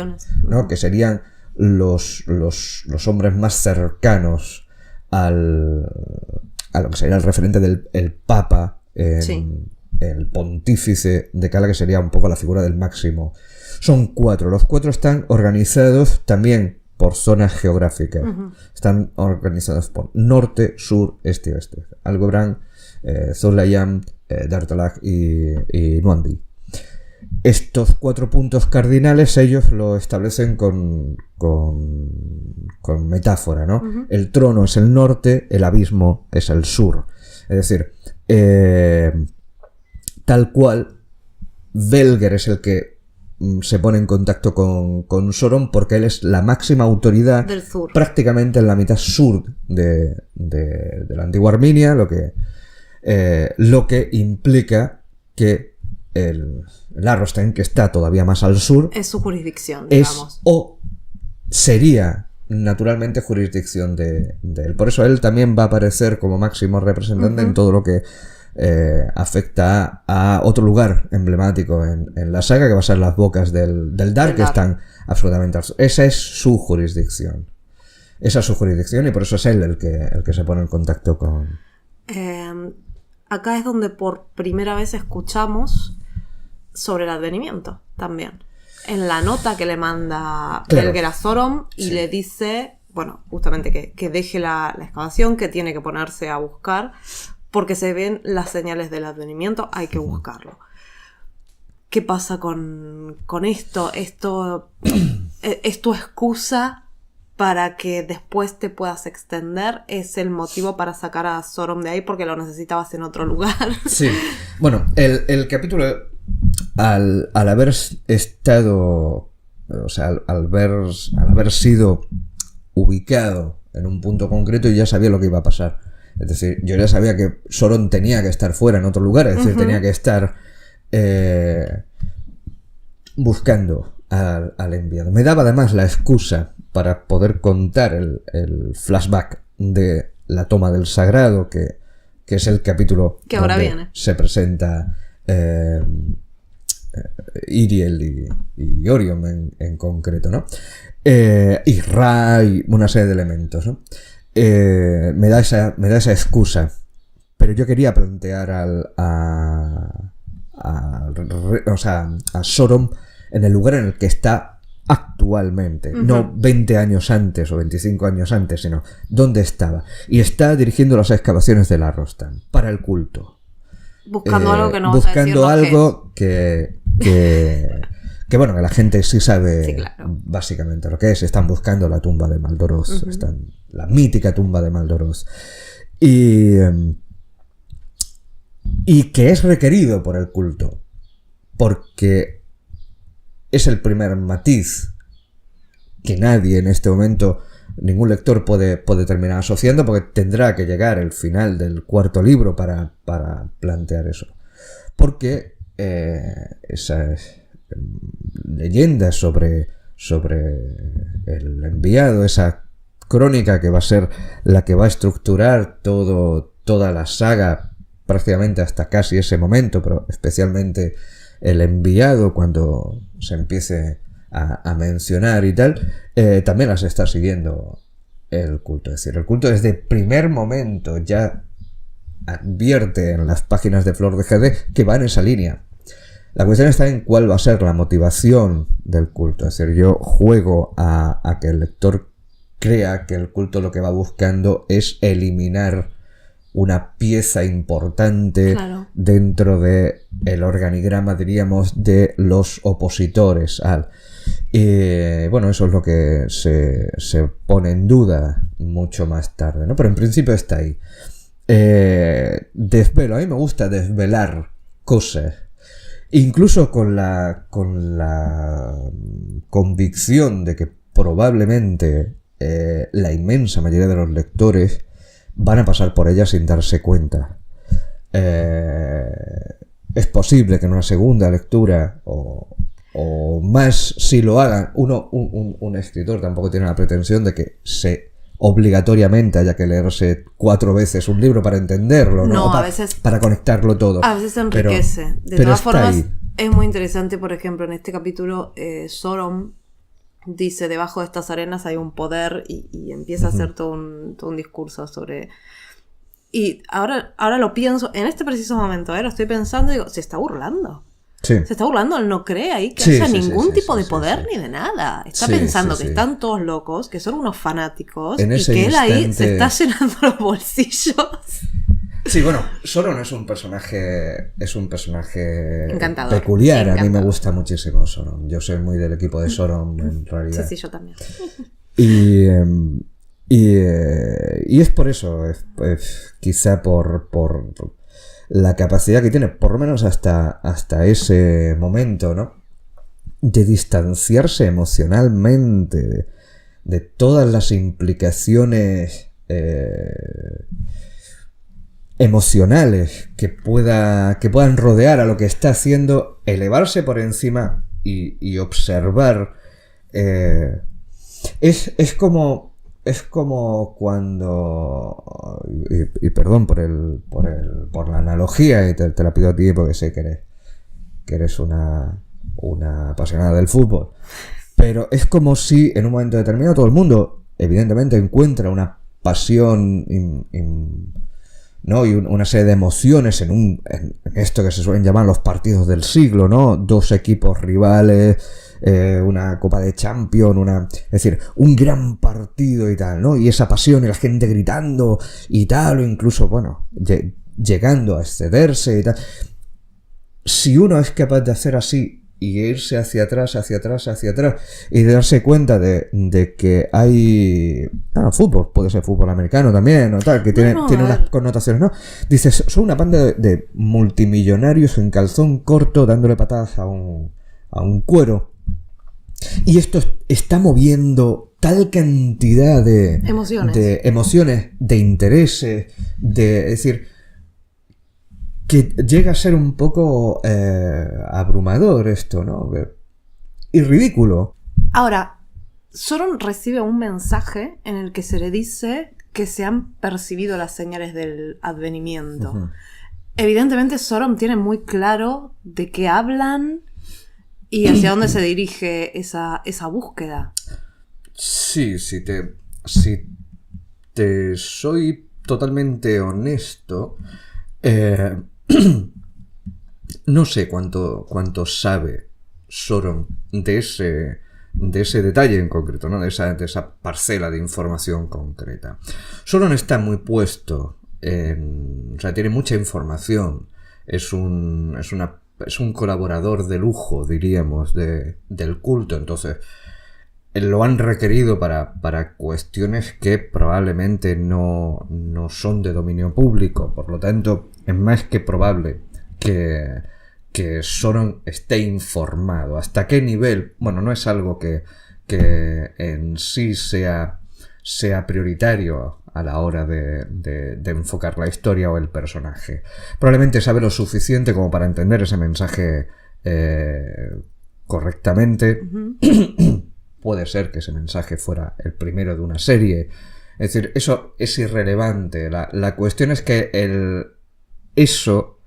¿no? Que serían los hombres más cercanos a lo que sería el referente del Papa, el pontífice de Kala, que sería un poco la figura del máximo. Son cuatro. Los cuatro están organizados también por zonas geográficas. Uh-huh. Están organizados por norte, sur, este y oeste. Algorand, Zolayam, Dartalag y Nuandi. estos 4 puntos cardinales ellos lo establecen con metáfora, ¿no? Uh-huh. El trono es el norte, el abismo es el sur. Es decir, tal cual, Belger es el que se pone en contacto con Sauron porque él es la máxima autoridad del sur, prácticamente en la mitad sur de la antigua Arminia, lo que implica que el Arrostein, que está todavía más al sur, es su jurisdicción, digamos. Sería naturalmente jurisdicción de él. Por eso él también va a aparecer como máximo representante en todo lo que afecta a otro lugar emblemático en la saga, que va a ser las bocas del Dar, que están absolutamente al sur. Esa es su jurisdicción. Esa es su jurisdicción y por eso es él el que se pone en contacto con... Acá es donde por primera vez escuchamos sobre el advenimiento también. En la nota que le manda Belger a Sauron y le dice, bueno, justamente que deje la excavación, que tiene que ponerse a buscar, porque se ven las señales del advenimiento, hay que buscarlo. ¿Qué pasa con esto? ¿Esto es tu excusa para que después te puedas extender? ¿Es el motivo para sacar a Sauron de ahí porque lo necesitabas en otro lugar? Sí. Bueno, el capítulo, al haber estado, o sea, al haber sido ubicado en un punto concreto, yo ya sabía lo que iba a pasar. Es decir, yo ya sabía que Sauron tenía que estar fuera en otro lugar, es decir, tenía que estar buscando al enviado. Me daba además la excusa para poder contar el flashback de la toma del sagrado, que es el capítulo que ahora viene. Se presenta Iriel y Orion en concreto, ¿no? Y Ra y una serie de elementos, ¿no? Me da esa excusa, pero yo quería plantear a Sauron en el lugar en el que está actualmente, no 20 años antes o 25 años antes, sino dónde estaba. Y está dirigiendo las excavaciones del Arrostan para el culto. Buscando algo que no buscando algo que bueno, que la gente sí sabe, sí, claro, básicamente lo que es. Están buscando la tumba de Maldoroth, la mítica tumba de Maldoroth. Y que es requerido por el culto, porque es el primer matiz que nadie en este momento, ningún lector puede terminar asociando, porque tendrá que llegar el final del 4º libro para plantear eso. Porque esas leyendas sobre el enviado, esa crónica que va a ser la que va a estructurar toda la saga prácticamente hasta casi ese momento, pero especialmente el enviado, cuando se empiece a mencionar y tal, también las está siguiendo el culto. Es decir, el culto desde el primer momento ya advierte en las páginas de Flor de GD que va en esa línea. La cuestión está en cuál va a ser la motivación del culto. Es decir, yo juego a que el lector crea que el culto lo que va buscando es eliminar una pieza importante, claro, dentro de el organigrama, diríamos, de los opositores al. Y bueno, eso es lo que se pone en duda mucho más tarde, ¿no? Pero en principio está ahí. Desvelo, a mí me gusta desvelar cosas, incluso con la convicción de que probablemente la inmensa mayoría de los lectores van a pasar por ella sin darse cuenta. Es posible que en una segunda lectura o más, si lo hagan, un escritor tampoco tiene la pretensión de que obligatoriamente haya que leerse 4 veces un libro para entenderlo, ¿no? No, a veces para conectarlo todo. A veces enriquece. De todas formas, es muy interesante, por ejemplo, en este capítulo, Sauron dice: debajo de estas arenas hay un poder, y empieza a hacer todo un discurso sobre... Y ahora lo pienso, en este preciso momento, lo estoy pensando y digo, se está burlando. Sí. Se está burlando, él no cree ahí que haya ningún tipo de poder ni de nada. Está pensando que están todos locos, que son unos fanáticos, y que él ahí se está llenando los bolsillos. Sí, bueno, Soron es un personaje Encantador. peculiar. A mí me Encantador. gusta muchísimo Soron. Yo soy muy del equipo de Soron, en realidad. Sí, yo también. Y es por eso, quizá por la capacidad que tiene, por lo menos hasta ese momento, ¿no? De distanciarse emocionalmente de todas las implicaciones emocionales que puedan rodear a lo que está haciendo, elevarse por encima y observar. Es como cuando, y perdón por la analogía, y te la pido a ti porque sé que eres una apasionada del fútbol, pero es como si en un momento determinado todo el mundo evidentemente encuentra una pasión ¿no? Y una serie de emociones en esto que se suelen llamar los partidos del siglo, ¿no? Dos equipos rivales, una Copa de Champions, es decir, un gran partido y tal, ¿no? Y esa pasión y la gente gritando y tal, o incluso, bueno, llegando a excederse y tal. Si uno es capaz de hacer así y irse hacia atrás, y darse cuenta de que hay... fútbol, puede ser fútbol americano también, o tal, que tiene unas connotaciones, ¿no? Dices, son una banda de multimillonarios en calzón corto dándole patadas a un cuero. Y esto está moviendo tal cantidad de emociones, de intereses, es decir, que llega a ser un poco abrumador esto, ¿no? Y ridículo. Ahora, Soron recibe un mensaje en el que se le dice que se han percibido las señales del advenimiento. Uh-huh. Evidentemente Soron tiene muy claro de qué hablan y hacia dónde se dirige esa búsqueda. Sí, si te soy totalmente honesto, no sé cuánto sabe Soron de ese detalle en concreto, ¿no? de esa parcela de información concreta. Soron está muy puesto o sea, tiene mucha información. Es un colaborador de lujo, diríamos, del culto. Entonces, lo han requerido para cuestiones que probablemente no son de dominio público. Por lo tanto, es más que probable que Soron esté informado. ¿Hasta qué nivel? Bueno, no es algo que en sí sea prioritario a la hora de enfocar la historia o el personaje. Probablemente sabe lo suficiente como para entender ese mensaje correctamente. Uh-huh. Puede ser que ese mensaje fuera el primero de una serie. Es decir, eso es irrelevante. La cuestión es que eso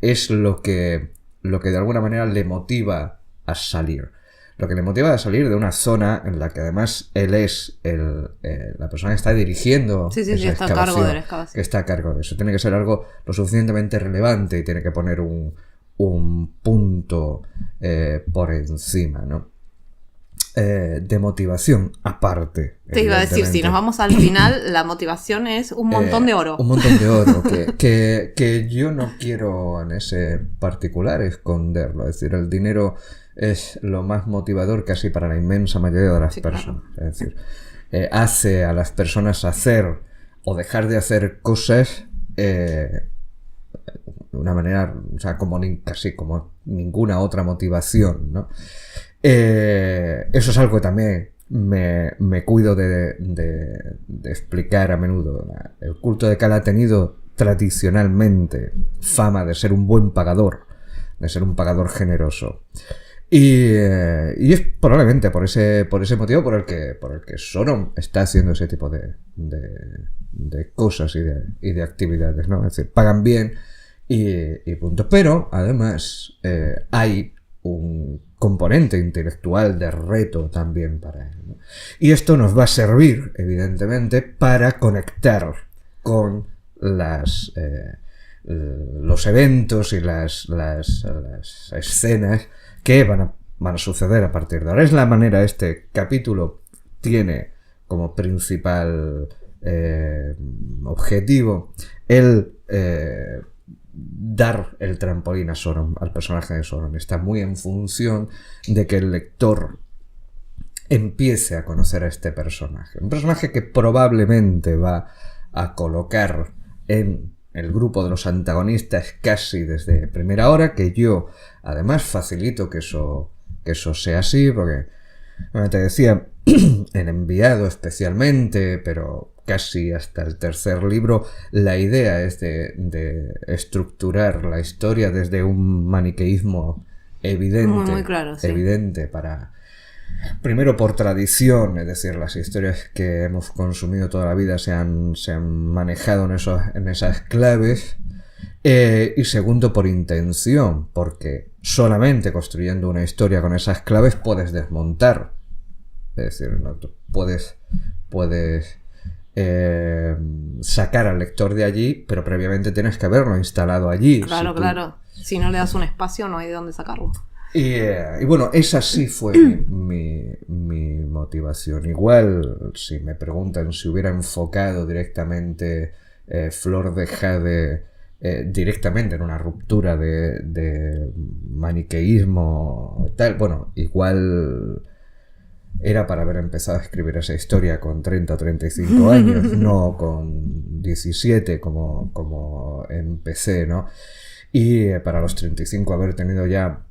es lo que de alguna manera le motiva a salir. Lo que le motiva a salir de una zona en la que además él es la persona que está dirigiendo esa está a cargo de la excavación. Que está a cargo de eso. Tiene que ser algo lo suficientemente relevante y tiene que poner un punto por encima, ¿no? De motivación aparte. Te iba a decir, si nos vamos al final, la motivación es un montón de oro. Un montón de oro, que yo no quiero en ese particular esconderlo. Es decir, el dinero es lo más motivador casi para la inmensa mayoría de las personas. Claro. Es decir, hace a las personas hacer o dejar de hacer cosas de una manera, o sea, casi como ninguna otra motivación, ¿no? Eso es algo que también me cuido de explicar a menudo. El culto de Kal ha tenido tradicionalmente fama de ser un buen pagador, de ser un pagador generoso. Y es probablemente por ese motivo por el que Soron está haciendo ese tipo de cosas y de actividades, ¿no? Es decir, pagan bien y punto. Pero además hay un componente intelectual de reto también para él, ¿no? Y esto nos va a servir, evidentemente, para conectar con los eventos y las escenas que van a suceder a partir de ahora. Es la manera, este capítulo tiene como principal objetivo el dar el trampolín a Sauron, al personaje de Sauron. Está muy en función de que el lector empiece a conocer a este personaje. Un personaje que probablemente va a colocar en el grupo de los antagonistas casi desde primera hora, que yo además facilito que eso sea así, porque, como te decía, en Enviado especialmente, pero casi hasta el tercer libro, la idea es de estructurar la historia desde un maniqueísmo evidente, muy claro, sí. evidente para... Primero por tradición, es decir, las historias que hemos consumido toda la vida se han manejado en esas claves, y segundo por intención, porque solamente construyendo una historia con esas claves puedes desmontar. Es decir, no, tú puedes sacar al lector de allí, pero previamente tienes que haberlo instalado allí. Claro, claro. Si no le das un espacio no hay de dónde sacarlo. Y bueno, esa sí fue mi motivación. Igual, si me preguntan si hubiera enfocado directamente Flor de Jade directamente en una ruptura de maniqueísmo y tal, bueno, igual era para haber empezado a escribir esa historia con 30 o 35 años, no con 17 como empecé, ¿no? Y para los 35 haber tenido ya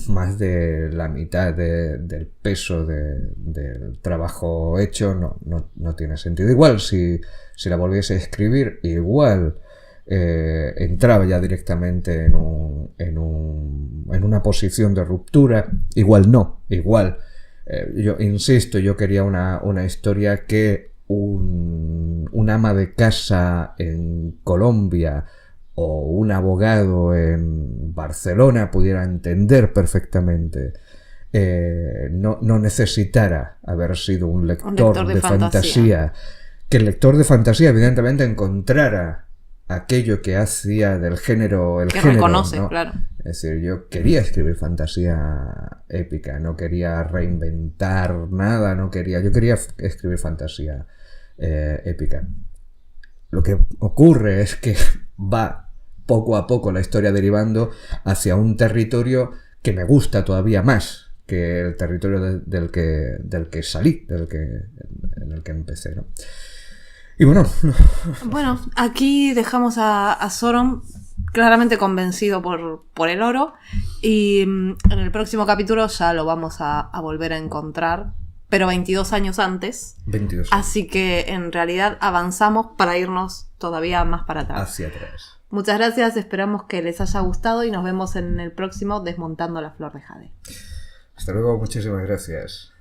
más de la mitad del peso del trabajo hecho no tiene sentido. Igual si la volviese a escribir, igual entraba ya directamente en una posición de ruptura, igual no, igual yo insisto, yo quería una historia que un ama de casa en Colombia o un abogado en Barcelona pudiera entender perfectamente. No necesitara haber sido un lector de fantasía. Que el lector de fantasía evidentemente encontrara aquello que hacía del género el que género, reconoce, ¿no? claro. Es decir, yo quería escribir fantasía épica, no quería reinventar nada, yo quería escribir fantasía épica. Lo que ocurre es que va poco a poco la historia derivando hacia un territorio que me gusta todavía más que el territorio del que salí, en el que empecé, ¿no? Y bueno, aquí dejamos a Sauron claramente convencido por el oro, y en el próximo capítulo ya lo vamos a volver a encontrar, pero 22 años antes. 22. Así que en realidad avanzamos para irnos todavía más para atrás. Hacia atrás. Muchas gracias, esperamos que les haya gustado y nos vemos en el próximo Desmontando la Flor de Jade. Hasta luego, muchísimas gracias.